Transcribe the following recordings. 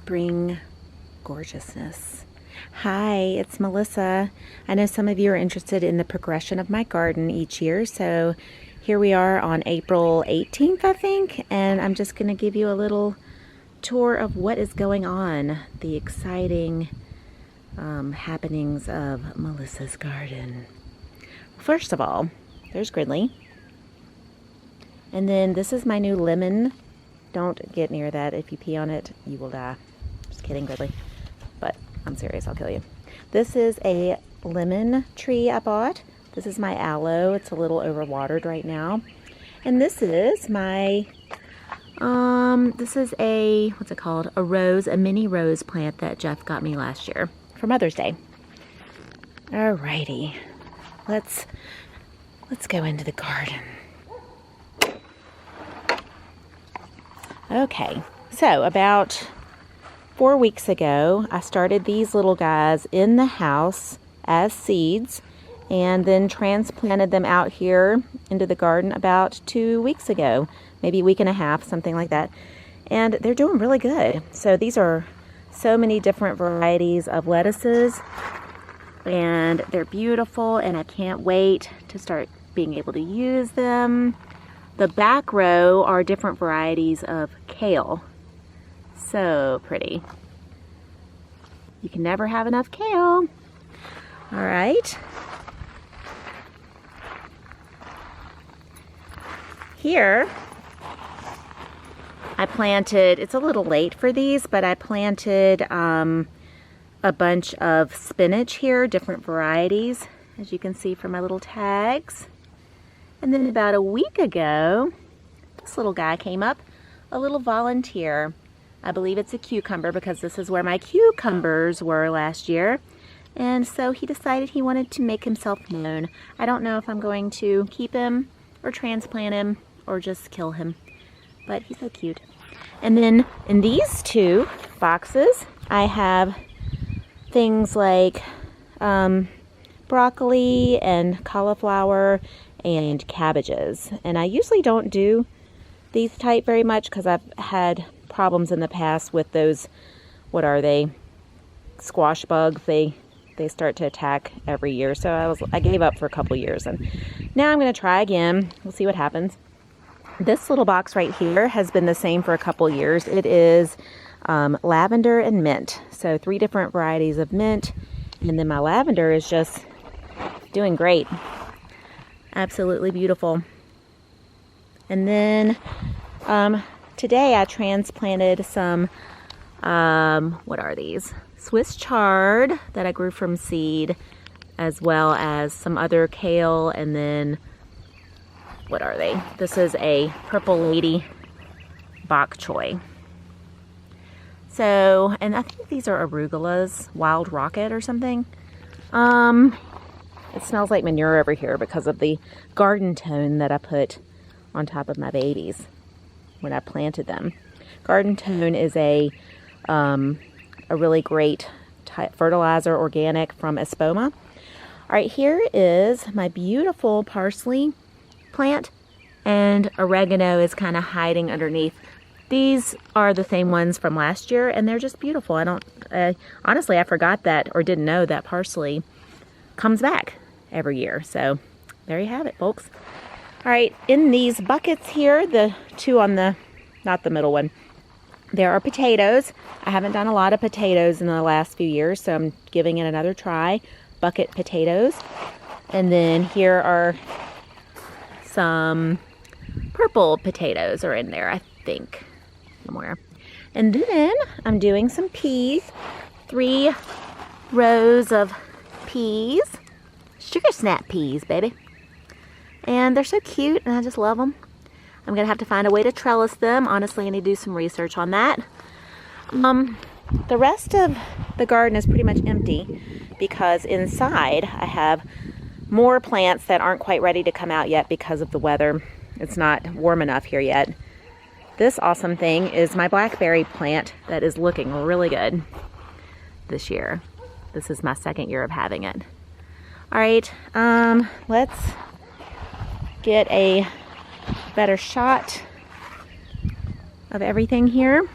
spring gorgeousness. Hi, it's Melissa. I know some of you are interested in the progression of my garden each year, so here we are on April 18th, I think, and I'm just going to give you a little tour of what is going on, the exciting happenings of Melissa's garden. First of all, there's Gridley, and then this is my new lemon. Don't get near that. If you pee on it, you will die. Just kidding, Gridley. But I'm serious, I'll kill you. This is a lemon tree I bought. This is my aloe. It's a little overwatered right now. And this is my, this is a, what's it called? A rose, a mini rose plant that Jeff got me last year for Mother's Day. Alrighty. Let's go into the garden. Okay, so about 4 weeks ago, I started these little guys in the house as seeds and then transplanted them out here into the garden about 2 weeks ago, maybe a week and a half, something like that. And they're doing really good. So these are so many different varieties of lettuces, and they're beautiful, and I can't wait to start being able to use them. The back row are different varieties of kale. So pretty. You can never have enough kale. All right. Here, I planted, it's a little late for these, but I planted a bunch of spinach here, different varieties, as you can see from my little tags. And then about a week ago, this little guy came up, a little volunteer. I believe it's a cucumber because this is where my cucumbers were last year. And so he decided he wanted to make himself known. I don't know if I'm going to keep him or transplant him or just kill him, but he's so cute. And then in these two boxes, I have things like broccoli and cauliflower and cabbages. And I usually don't do these type very much because I've had problems in the past with those, what are they, squash bugs. They start to attack every year. So I gave up for a couple years, and now I'm going to try again. We'll see what happens. This little box right here has been the same for a couple years. It is lavender and mint. So 3 different varieties of mint, and then my lavender is just doing great. Absolutely beautiful. And then today I transplanted some, what are these? Swiss chard that I grew from seed, as well as some other kale, and then, what are they? This is a purple lady bok choy. So, and I think these are arugulas, wild rocket or something. It smells like manure over here because of the garden tone that I put on top of my babies when I planted them. Garden tone is a really great fertilizer, organic, from Espoma. All right, here is my beautiful parsley plant, and oregano is kind of hiding underneath. These are the same ones from last year, and they're just beautiful. Honestly, I forgot that, or didn't know that parsley comes back every year. So there you have it, folks. All right, in these buckets here, the two on the, not the middle one, there are potatoes. I haven't done a lot of potatoes in the last few years, so I'm giving it another try. Bucket potatoes. And then here are some purple potatoes are in there, I think, somewhere. And then I'm doing some peas. 3 rows of peas. Sugar snap peas, baby. And they're so cute, and I just love them. I'm going to have to find a way to trellis them. Honestly, I need to do some research on that. The rest of the garden is pretty much empty because inside I have more plants that aren't quite ready to come out yet because of the weather. It's not warm enough here yet. This awesome thing is my blackberry plant that is looking really good this year. This is my 2nd year of having it. All right, let's get a better shot of everything here.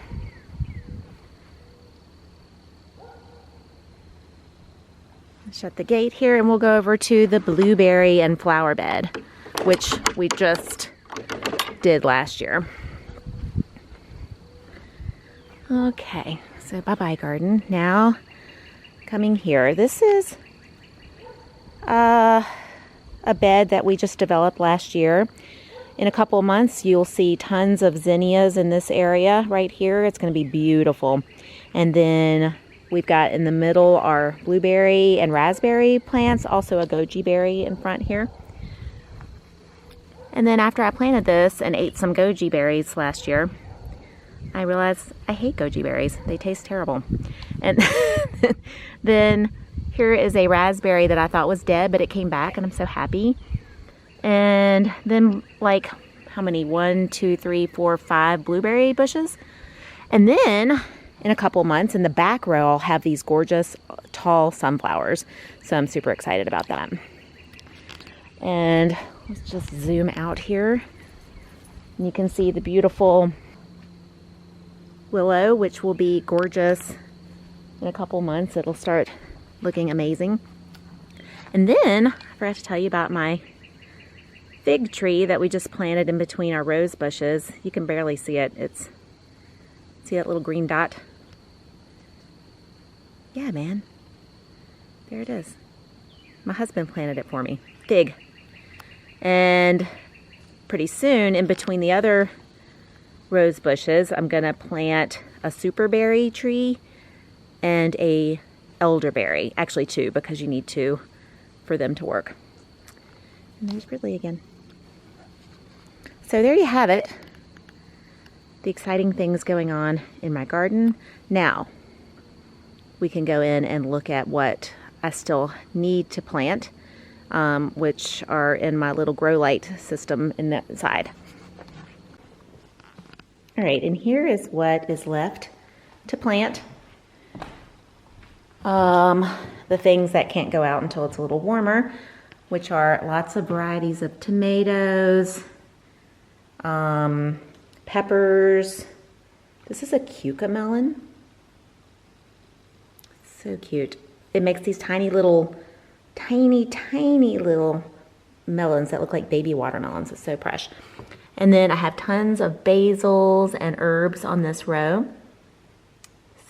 Shut the gate here and we'll go over to the blueberry and flower bed, which we just did last year. Okay, so bye-bye garden. Now, coming here. This is a bed that we just developed last year. In a couple of months, you'll see tons of zinnias in this area right here. It's going to be beautiful. And then we've got in the middle our blueberry and raspberry plants, also a goji berry in front here. And then after I planted this and ate some goji berries last year, I realized I hate goji berries. They taste terrible. And then here is a raspberry that I thought was dead, but it came back and I'm so happy. And then like, how many? 1, 2, 3, 4, 5 blueberry bushes. And then in a couple months in the back row, I'll have these gorgeous tall sunflowers. So I'm super excited about that. And let's just zoom out here. And you can see the beautiful willow, which will be gorgeous in a couple months. It'll start looking amazing. And then I forgot to tell you about my fig tree that we just planted in between our rose bushes. You can barely see it. See that little green dot? Yeah, man. There it is. My husband planted it for me. Fig. And pretty soon, in between the other rose bushes, I'm gonna plant a superberry tree and a elderberry. Actually 2, because you need 2 for them to work. And there's Ridley again. So there you have it. The exciting things going on in my garden. Now, we can go in and look at what I still need to plant, which are in my little grow light system in that side. All right, and here is what is left to plant. The things that can't go out until it's a little warmer, which are lots of varieties of tomatoes, peppers. This is a cucamelon. So cute. It makes these tiny little melons that look like baby watermelons. It's so fresh. And then I have tons of basils and herbs on this row.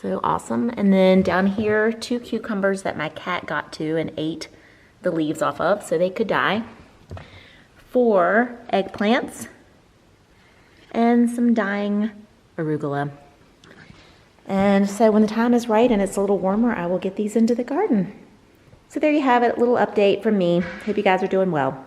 So awesome. And then down here, 2 cucumbers that my cat got to and ate the leaves off of, so they could die. 4 eggplants and some dying arugula. And so when the time is right and it's a little warmer, I will get these into the garden. So there you have it, a little update from me. Hope you guys are doing well.